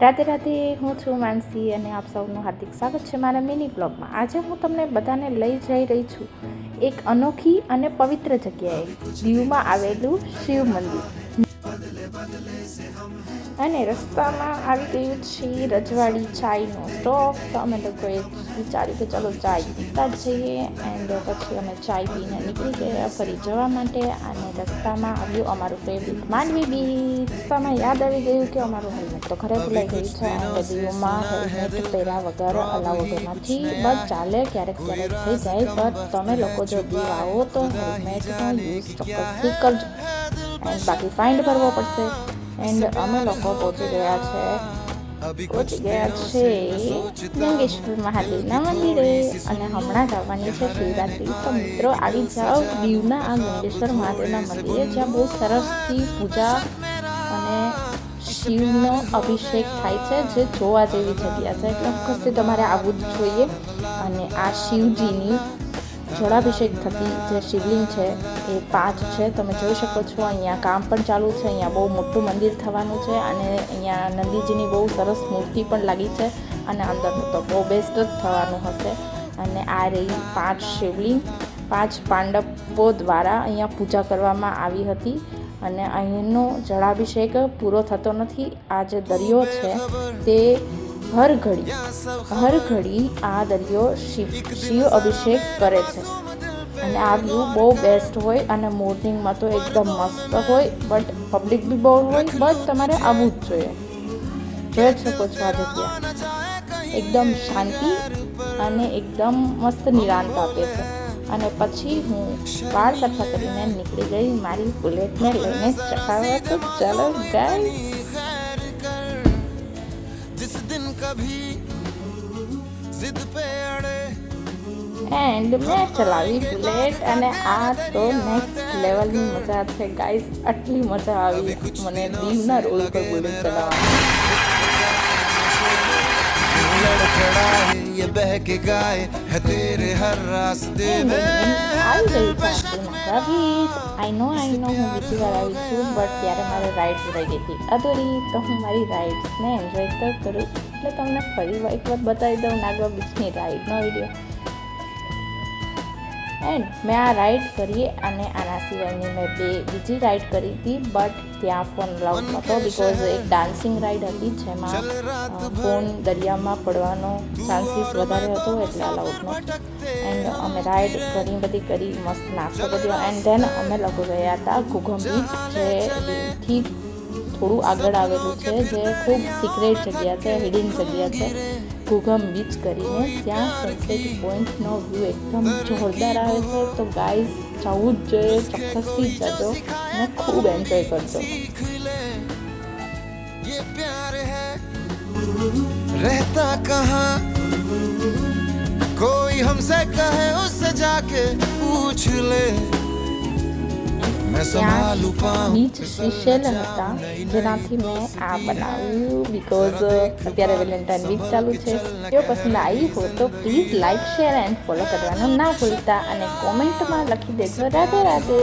રાધે રાધે, હું છું માનસી અને આપ સૌનું હાર્દિક સ્વાગત છે મારા મિની બ્લોગમાં। આજે હું તમને બધાને લઈ જઈ રહી છું એક અનોખી અને પવિત્ર જગ્યાએ, દીવમાં આવેલું શિવ મંદિર। અને રસ્તામાં આવી ગયું છે રજવાડી ચાયનો સ્ટોપ, તો અમે લોકોએ વિચાર્યું કે ચલો ચાય પીતા જ જઈએ। એન્ડ પછી અમે ચાય પીને નીકળી ગયા ફરી જવા માટે। અને રસ્તામાં આવ્યું અમારું ફેવરિટ માંડવી બીચ। રસ્તામાં યાદ આવી ગયું કે અમારું હેલ્મેટ તો ઘરે ભૂલાઈ ગયું છે, એન્ડ દીવમાં હેલ્મેટ પહેર્યા વગર અલાઉડ નથી, બટ ચાલે ક્યારેક ક્યારેક થઈ જાય, બટ તમે લોકો જો દીવ આવો તો હેલ્મેટનો યુઝ ચોક્કસથી કરજો, એન્ડ બાકી ફાઇન ભરવો પડશે। એન્ડ અમે લોકો પહોંચી ગયા છે ગંગેશ્વર મહાદેવના મંદિરે, અને હમણાં જ આવવાની છે શિવરાત્રી। તો મિત્રો આવી જાઓ દીવના આ ગંગેશ્વર મહાદેવના મંદિરે, જ્યાં બહુ સરસથી પૂજા અને શિવનો અભિષેક થાય છે, જે જોવા જેવી જગ્યા છે, એટલે ચોક્કસથી તમારે આવવું જ જોઈએ। અને આ શિવજીની જળાભિષેક થતી જે શિવલિંગ છે એ 5 છે, તમે જોઈ શકો છો। અહીંયા કામ પણ ચાલુ છે, અહીંયા બહુ મોટું મંદિર થવાનું છે, અને અહીંયા નંદીજીની બહુ સરસ મૂર્તિ પણ લાગી છે, અને અંદરનું તો બહુ બેસ્ટ જ થવાનું હશે। અને આ રહી 5 શિવલિંગ, 5 પાંડવો દ્વારા અહીંયા પૂજા કરવામાં આવી હતી, અને અહીંનો જળાભિષેક પૂરો થતો નથી। આ જે દરિયો છે તે હર ઘડી આ દરિયો શિવ અભિષેક કરે છે, અને આ વ્યૂ બહુ બેસ્ટ હોય, અને મોર્નિંગમાં તો એકદમ મસ્ત હોય, બટ પબ્લિક બી બહુ હોય, બટ તમારે આવવું જ જોઈએ। જોઈ શકો છો આ જગ્યા એકદમ શાંતિ અને એકદમ મસ્ત નિરાંત આપે છે। અને પછી હું વાળ સરખા કરીને નીકળી ગઈ મારી બુલેટને લઈને ચકાવવા। તો ચાલો ગાઈસ, એન્ડ મેં ચલાવી બુલેટ, અને આ તો નેક્સ્ટ લેવલની મજા છે ગાઈસ। આટલી મજા આવી મને દીવના રોડ પર બુલેટ ચલાવવાની। ये बहके गाए है तेरे हर रास्ते में आई गई था बीच। आई नो હું બીજી વાર આવી છું, બટ ત્યારે મારે રાઇડ્સ રહી ગઈ હતી અધૂરી, તો હું મારી રાઇડ્સને એન્જોય તો કરું, એટલે તમને ફરી એક વાર બતાવી દઉં નાગવા બીચની રાઇડનો વિડીયો। એન્ડ મેં આ રાઇડ કરી, અને આના સિવાયની મેં બીજી રાઇડ કરી હતી, બટ ત્યાં ફોન અલાઉડ નહોતો, બિકોઝ એક ડાન્સિંગ રાઇડ હતી જેમાં ફોન દરિયામાં પડવાનો ચાન્સીસ વધારે હતો, એટલે અલાઉડ નહોતો। એન્ડ અમે રાઇડ ઘણી બધી કરી, મસ્ત નાસ્તો કર્યો, એન્ડ ધેન અમે લોકો ગયા હતા ઘુઘમ બીચ, જે દીવથી થોડું આગળ આવેલું છે, જે ખૂબ સિક્રેટ જગ્યા છે, હિડન જગ્યા છે ઘુઘમ બીચ કરીને। ત્યાં સનસેટ પોઈન્ટનો વ્યૂ એકદમ જોરદાર આવે છે, તો ગાઈઝ જવું જ જોઈએ, ચોક્કસથી જજો અને ખૂબ એન્જોય કરજો। રહેતા કહાં કોઈ હમસે કહે ઉસસે જાકે પૂછ લે। બીચ સ્પેશિયલ હતા, જેનાથી મેં આ બનાવ્યું, બિકોઝ અત્યારે વેલેન્ટાઇન વીક ચાલુ છે। જો પસંદ આવી હોય તો please like, share and follow કરવાનું ના ભૂલતા, અને કોમેન્ટમાં લખી દેજો રાધે રાધે।